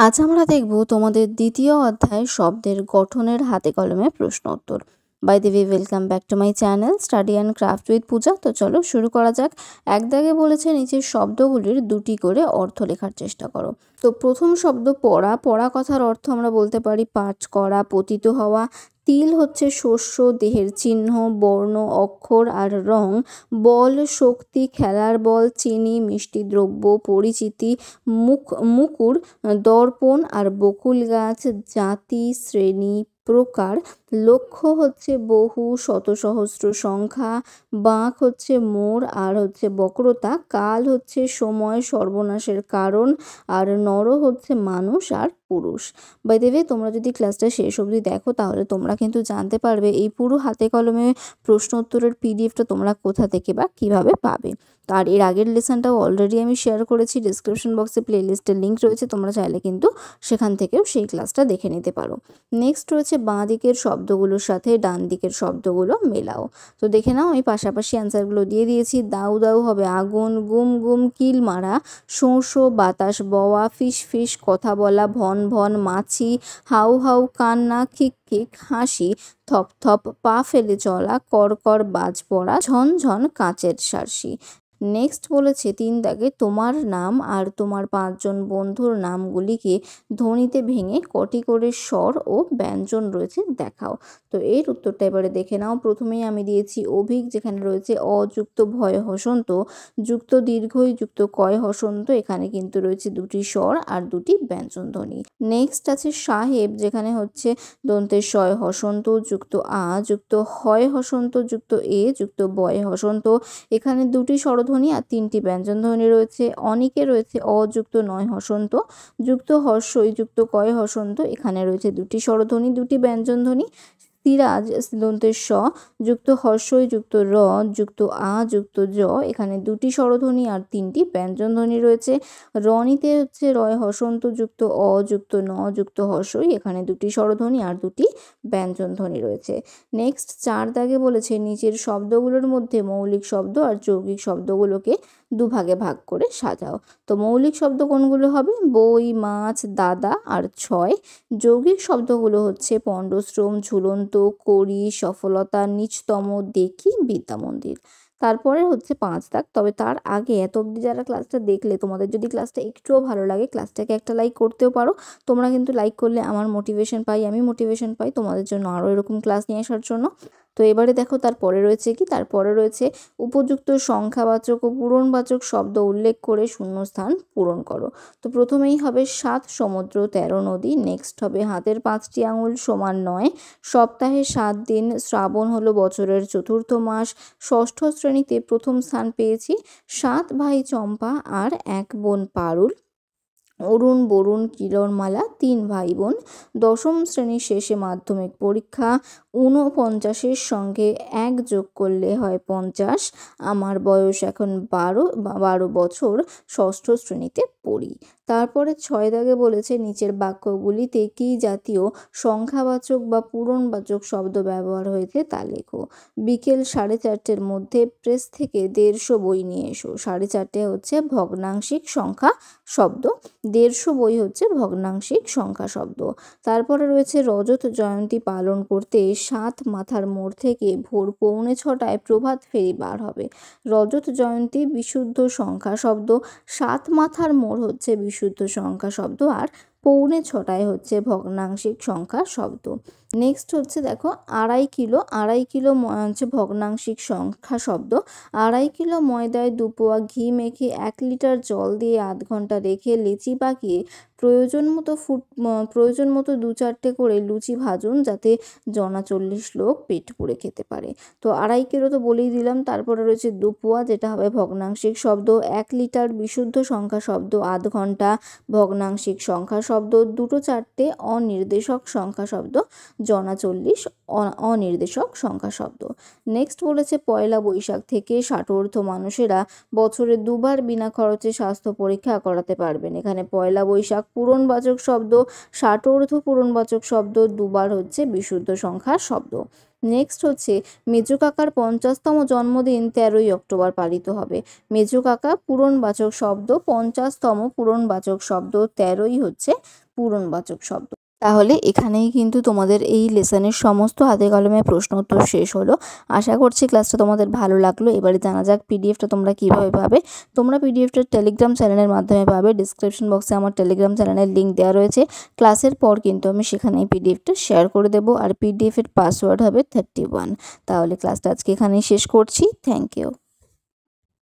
আজ আমরা দেখব তোমাদের দ্বিতীয় অধ্যায় শব্দের গঠনের হাতে কলমে প্রশ্ন উত্তর। By the way, welcome back to my channel study and craft with Puja. তো চলো শুরু করা যাক। এক দাগে বলেছে নিচের শব্দগুলির দুটি করে অর্থ লেখার চেষ্টা করো। তো প্রথম শব্দ পড়া। পড়া কথার অর্থ আমরা বলতে পারি পাঠ করা, পতিত হওয়া। তিল হচ্ছে শস্য, দেহের চিহ্ন, বর্ণ, অক্ষর আর রং। বল শক্তি, খেলার বল, চিনি মিষ্টি দ্রব্য, পরিচিতি। মুকুর দর্পণ আর বকুল গাছ। জাতি, শ্রেণী, প্রকার। লক্ষ্য হচ্ছে বহু, শত সহস্র সংখ্যা। বাঁক হচ্ছে মোড় আর হচ্ছে বক্রতা। কাল হচ্ছে সময়, সর্বনাশের কারণ। আর নর হচ্ছে মানুষ আর পুরুষ। বাই দ্য ওয়ে, তোমরা যদি ক্লাসটা শেষ অবধি দেখো তাহলে তোমরা কিন্তু জানতে পারবে এই পুরো হাতে কলমে প্রশ্ন উত্তরের পিডিএফটা তোমরা কোথা থেকে বা কিভাবে পাবে। আর এর আগের লেসনটাও অলরেডি আমি শেয়ার করেছি, ডিসক্রিপশন বক্সে প্লেলিস্টের লিঙ্ক রয়েছে, তোমরা চাইলে কিন্তু সেখান থেকেও সেই ক্লাসটা দেখে নিতে পারো। নেক্সট রয়েছে বাঁ দিকের শব্দগুলোর সাথে ডান দিকের শব্দগুলো মেলাও। তো দেখে নাও, আমি পাশাপাশি অ্যান্সারগুলো দিয়ে দিয়েছি। দাউ দাউ হবে আগুন, গুম গুম কিল মারা, শোঁ শোঁ বাতাস বওয়া, ফিস ফিস কথা বলা, ভন ভন মাছি, হাউ হাউ কান্না, খিক খিক হাসি, থপ থপ পা ফেলে চলা, কর কর বাজ পড়া, ঝন ঝন কাঁচের সার্সি। নেক্সট বলেছে তিন দাগে তোমার নাম আর তোমার 5 জন বন্ধুর নামগুলিকে ধ্বনিতে ভেঙে কটি করে স্বর ও ব্যঞ্জন রয়েছে দেখাও। তো এর উত্তরটা এবারে দেখে নাও। প্রথমেই আমি দিয়েছি অভিক, যেখানে রয়েছে অযুক্ত ভয় হসন্ত, যুক্ত দীর্ঘই যুক্ত কয় হসন্ত, এখানে কিন্তু রয়েছে দুটি স্বর আর দুটি ব্যঞ্জন ধ্বনি। নেক্সট আছে সাহেব, যেখানে হচ্ছে দন্তের শয় হসন্ত, যুক্ত আ, যুক্ত হয় হসন্ত, যুক্ত এ, যুক্ত বয় হসন্ত, এখানে দুটি স্বরধ্বনি আর 3টি ব্যঞ্জন ধ্বনি রয়েছে। অনিকে রয়েছে অযুক্ত নয় হসন্ত, যুক্ত হর্ষই, যুক্ত কয় হসন্ত, এখানে রয়েছে দুটি স্বরধ্বনি, দুটি ব্যঞ্জন ধ্বনি। সিরাজ দন্তের স, যুক্ত হর্ষই, যুক্ত র, যুক্ত আ, যুক্ত জ, এখানে দুটি স্বরধ্বনি আর 3টি ব্যঞ্জন ধ্বনি রয়েছে। রনিতে হচ্ছে রয় হসন্ত, যুক্ত অ, যুক্ত ন, যুক্ত হর্ষই, এখানে দুটি স্বরধ্বনি আর দুটি ব্যঞ্জন ধ্বনি রয়েছে। নেক্সট 4 দাগে বলেছে নিচের শব্দগুলোর মধ্যে মৌলিক শব্দ আর যৌগিক শব্দগুলোকে দুভাগে ভাগ করে সাজাও। তো মৌলিক শব্দ কোনগুলো হবে? বই, মাছ, দাদা আর ছয়। যৌগিক শব্দগুলো হচ্ছে পণ্ডশ্রম, ঝুলন্ত, কড়ি, সফলতা, নিচতম, দেখি, বিদ্যা মন্দির। তারপরে হচ্ছে 5 দাগ। তবে তার আগে এত অবধি যারা ক্লাসটা দেখলে, তোমাদের যদি ক্লাসটা একটুও ভালো লাগে ক্লাসটাকে একটা লাইক করতেও পারো। তোমরা কিন্তু লাইক করলে আমার মোটিভেশন পাই, আমি মোটিভেশন পাই তোমাদের জন্য আরও এরকম ক্লাস নিয়ে আসার জন্য। তো এবারে দেখো তারপরে রয়েছে কি, তারপরে রয়েছে উপযুক্ত সংখ্যাবাচক ও পূরণবাচক শব্দ উল্লেখ করে শূন্যস্থান পূরণ করো। তো প্রথমেই হবে 7 সমুদ্র 13 নদী। নেক্সট হবে হাতের 5টি আঙুল সমান 9, সপ্তাহে 7 দিন, শ্রাবণ হলো বছরের চতুর্থ মাস, ষষ্ঠ শ্রেণীতে প্রথম স্থান পেয়েছি, 7 ভাই চম্পা আর 1 বোন পারুল, অরুণ বরুণ কিরণমালা 3 ভাই বোন, দশম শ্রেণীর শেষে মাধ্যমিক পরীক্ষা, 49-এর সঙ্গে 1 যোগ করলে হয় 50, আমার বয়স এখন 12 বছর, ষষ্ঠ শ্রেণীতে পড়ি। তারপরে 6 দাগে বলেছে নিচের বাক্যগুলিতে কী জাতীয় সংখ্যাবাচক বা পূরণবাচক শব্দ ব্যবহার হয়েছে তা লেখো। বিকেল 4:30-এর মধ্যে প্রেস থেকে 150 বই নিয়ে এসো। 4:30 হচ্ছে ভগ্নাংশিক সংখ্যা শব্দ, 150 বই হচ্ছে ভগ্নাংশিক সংখ্যা শব্দ। তারপরে রয়েছে রজত জয়ন্তী পালন করতে 7 মাথার মোড় থেকে ভোর 6:45 প্রভাত ফেরি বার হবে। রজত জয়ন্তী বিশুদ্ধ সংখ্যা শব্দ, 7 মাথার মোড় হচ্ছে বিশুদ্ধ সংখ্যা শব্দ, আর 6:45 হচ্ছে ভগ্নাংশিক সংখ্যা শব্দ। নেক্সট হচ্ছে দেখো 2.5 কিলো, 2.5 কিলো হচ্ছে ভগ্নাংশিক সংখ্যা শব্দ। 2.5 কিলো ময়দায় 2 পোয়া ঘি মেখে 1 লিটার জল দিয়ে আধ ঘন্টা রেখে লেচি পাকিয়ে প্রয়োজন মতো 2-4টে করে লুচি ভাজুন, যাতে জনা 40 লোক পেট পুড়ে খেতে পারে। তো 2.5 কিলো তো বলেই দিলাম। তারপরে রয়েছে 2 পোয়া, যেটা হবে ভগ্নাংশিক শব্দ, 1 লিটার বিশুদ্ধ সংখ্যা শব্দ, আধ ঘন্টা ভগ্নাংশিক সংখ্যা শব্দ, 2-4টে অনির্দেশক সংখ্যা শব্দ, জনা 40 অনির্দেশক সংখ্যা শব্দ। নেক্সট বলেছে পয়লা বৈশাখ থেকে ষাটোর্ধ্ব মানুষেরা বছরে 2 বার বিনা খরচে স্বাস্থ্য পরীক্ষা করাতে পারবেন। এখানে পয়লা বৈশাখ পূরণবাচক শব্দ, ষাটোর্ধ্ব পূরণবাচক শব্দ, 2 বার হচ্ছে বিশুদ্ধ সংখ্যা শব্দ। নেক্সট হচ্ছে মেজো কাকার 50তম জন্মদিন 13ই অক্টোবর পালিত হবে। মেজো কাকা পূরণবাচক শব্দ, 50তম পূরণবাচক শব্দ, 13ই হচ্ছে পূরণবাচক শব্দ। তাহলে এখানেই কিন্তু তোমাদের এই লেসনের সমস্ত হাতে কলমে প্রশ্ন উত্তর শেষ হলো। আশা করছি ক্লাসটা তোমাদের ভালো লাগলো। এবারে জানা যাক পিডিএফটা তোমরা কিভাবে পাবে। তোমরা পিডিএফটা টেলিগ্রাম চ্যানেলের মাধ্যমে পাবে। ডিসক্রিপশন বক্সে আমার টেলিগ্রাম চ্যানেলের লিঙ্ক দেওয়া রয়েছে। ক্লাসের পর কিন্তু আমি সেখানে পিডিএফটা শেয়ার করে দেবো, আর পিডিএফের পাসওয়ার্ড হবে 31। তাহলে ক্লাসটা আজকে এখানেই শেষ করছি। Thank you.